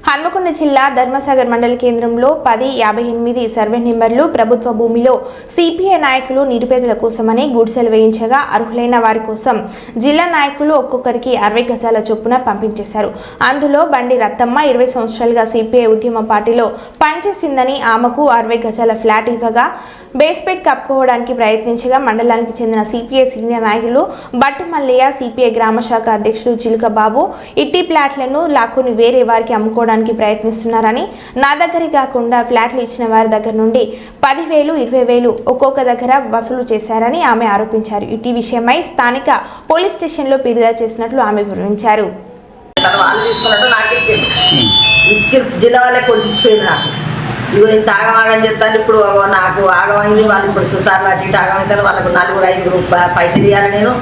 హన్మకొండ జిల్లా ధర్మసాగర్ మండల కేంద్రంలో 1058 సర్వే నెంబర్లు ప్రభుత్వ భూమిలో సిపిఐ నాయకులు నిరుపేదల కోసమని గుడిసెలు వేయించగా అర్హులైన వారి కోసం జిల్లా నాయకులు ఒక్కొక్కరికి 60 గజాల చొప్పున పంపించేశారు. అందులో బండి రత్తమ్మ 20 సంవత్సరాలుగా సిపిఐ ఉద్యమ పార్టీలో పనిచేసిందని ఆమెకు 60 గజాల ఫ్లాట్ ఇవ్వగా బేస్మెంట్ కప్పుకోవడానికి ప్రయత్నించగా మండలానికి చెందిన సిపిఐ సీనియర్ నాయకులు బట్టు మల్లయ్య, సిపిఐ గ్రామ శాఖ అధ్యక్షుడు చిలుక బాబు ఇట్టి ఫ్లాట్లను లాక్కుని వేరే వారికి అమ్ముకోవడానికి ప్రయత్నిస్తున్నారని, నా దగ్గరే కాకుండా ఫ్లాట్లు ఇచ్చిన వారి దగ్గర నుండి 10,000, 20,000 ఒక్కొక్క దగ్గర వసూలు చేశారని ఆమె ఆరోపించారు. ఇటీ విషయమై స్థానిక పోలీస్ స్టేషన్లో ఫిర్యాదు చేసినట్లు ఆమె వివరించారు. ఇవి ఇంత ఆగమాగం చెప్తాను. ఇప్పుడు నాకు ఆగమైంది, వాళ్ళు ఇప్పుడు సుతారు అటు ఇటు ఆగమవుతారు. వాళ్ళకు 4-5 పైసలు ఇవ్వాలి, నేను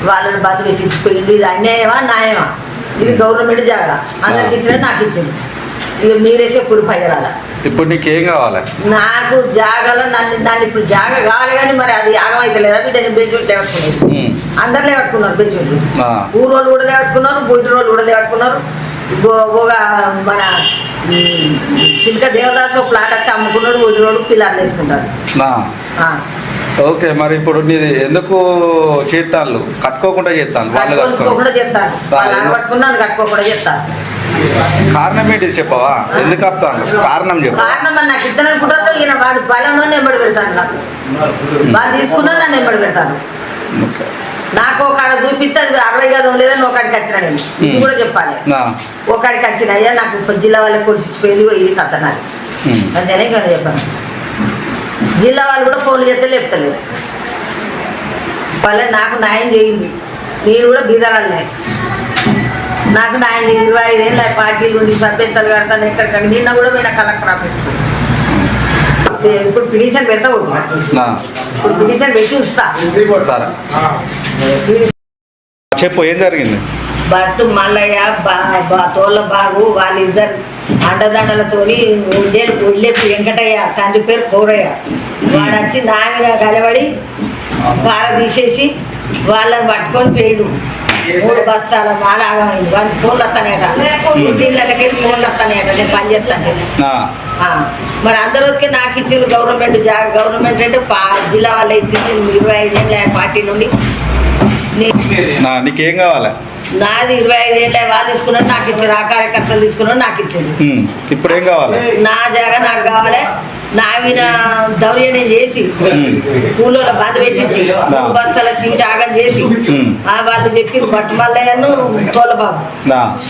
వాళ్ళని బంధు పెట్టించుకోండి. ఇది అన్యాయమా న్యాయమా? ఇది గవర్నమెంట్ జాగా, అందరికి ఇచ్చిన నాకు ఇచ్చింది. ఇక మీరేసే కురిపయ్యాల. ఇప్పుడు నీకేం కావాలి? నాకు జాగాలో నన్ను ఇప్పుడు జాగా కావాలి, కానీ మరి అది ఆగమైతే లేదా నేను బెంచ్ లేవట్టుకునేది. అందరు లేవట్టుకున్నారు బెంచ్, ఊరోళ్ళు కూడా లేవట్టుకున్నారు, బొడ్డు రోళ్ళు కూడా లేవట్టుకున్నారు. మన చిల్క దేవదాసు ప్లాట్ అయితే అమ్ముకున్నాడు, ఊరిలోడు పిల్లలు వేసుకుంటారు. ఓకే, మరి ఇప్పుడు నీది ఎందుకు చేస్తాను? కట్టుకోకుండా చేస్తాను, వాళ్ళు కట్టుకోకుండా చేస్తాను, వాళ్ళు పట్టుకున్నాను కట్టుకోకుండా చేస్తాను. కారణం ఏంటి చెప్పవా? ఎందుకు ఆపుతాను? కారణం చెప్పు. కారణం మరి నాకు ఇద్దరు అనుకుంటారు. ఈయన వాడి బలంలో నెంబడి పెడతాను, నాకు వాళ్ళు తీసుకున్నా నన్ను నెంబడి పెడతాను. నాకు ఒక చూపిస్తే అది 60 గజం లేదని ఒకడికి వచ్చిన, నేను ఇది కూడా చెప్పాలి. ఒకడికి వచ్చిన అయ్యా నాకు జిల్లా వాళ్ళకి కొలిసిపోయింది, ఇది కథ నాకు అంతేనే కదా చెప్పాను. జిల్లా వాళ్ళు కూడా ఫోన్లు చేస్తే లేపుతలేదు. వాళ్ళే నాకు న్యాయం చేయింది. నేను కూడా బీదరాలే, నాకు న్యాయం చేయింది. 25 ఏళ్ళ పార్టీలు ఉండి సభ్యతలు కడతాను ఎక్కడికక్కడ. నిన్న కూడా పోయిన కలెక్టర్ ఆఫీస్. ఇప్పుడు పిటిషన్ పెడతా ఉంటుంది, ఇప్పుడు పిటిషన్ పెట్టి వస్తా. చెప్పు, ఏం జరిగింది? బట్టు మల్లయ్య తోళ్ళ బాబు వాళ్ళిద్దరు అండదండలతోని ఒళ్ళెప్పు వెంకటయ్య, తండ్రి పేరు కోరయ్య. వాడు వచ్చి నామిన కలబడి కార తీసేసి వాళ్ళని పట్టుకొని పోయాడు. 3 బస్తాల మాలాగమైంది. వాడిని ఫోన్లు వస్తానేట, ఇంటిళ్ళకి ఫోన్లు వస్తానేట, నేను పని చేస్తాను. మరి అందరికీ నాకు ఇచ్చింది గవర్నమెంట్ జాగా. గవర్నమెంట్ అంటే జిల్లా వాళ్ళే ఇచ్చింది. 25 ఏళ్ళ పార్టీ నుండి. నీకేం కావాలి? నాది 25 ఏళ్ళ వాళ్ళు తీసుకున్నారు, నాకు ఇచ్చారు. ఆ కార్యకర్తలు తీసుకున్నారు, నాకు ఇచ్చారు. ఇప్పుడు ఏం కావాలి? నా జాగా నాకు కావాలి. నా మీద దౌర్జన్యం చేసి కూలోళ్ళ బంద్ పెట్టించి 3 బస్తాల సీట్ ఆగం చేసి వాళ్ళు చెప్పి బట్టు మల్లయ్యను తోలబాబు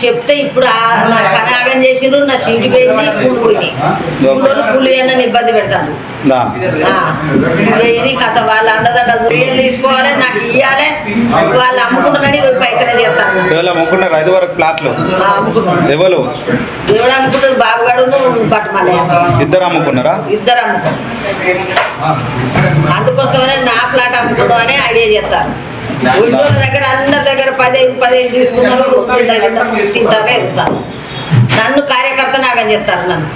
చెప్తే ఇప్పుడు నా పని ఆగం చేసిండ్రు, నా సీటు పోయింది, కూలు పోయింది. కూలోళ్ళు కూలి అన్న ఇబ్బంది పెడతాను. ఇది కథ. వాళ్ళ అండదండలు తీసుకోవాలి, నాకు ఇవ్వాలి. వాళ్ళు అమ్ముకుంటున్నారని పైకనే చేస్తాను. అమ్ముకున్నారు 5 వరకు ప్లాట్లు ఎవరు అమ్ముకుంటారు? బాబుగాడు బట్టు మల్లయ్య ఇద్దరు అమ్ముకున్నారా? ఇద్దరు అమ్ముకున్నారు. అందుకోసమనే నా ప్లాట్ అమ్ముకుందామని ఐడియా చేస్తారు. ఊళ్ళో దగ్గర అందరి దగ్గర 10 తీసుకున్నారు, తింటారే వెళ్తారు. నన్ను కార్యకర్త నాగని చెప్తారు. నన్ను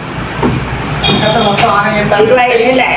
25 ఏళ్ళే.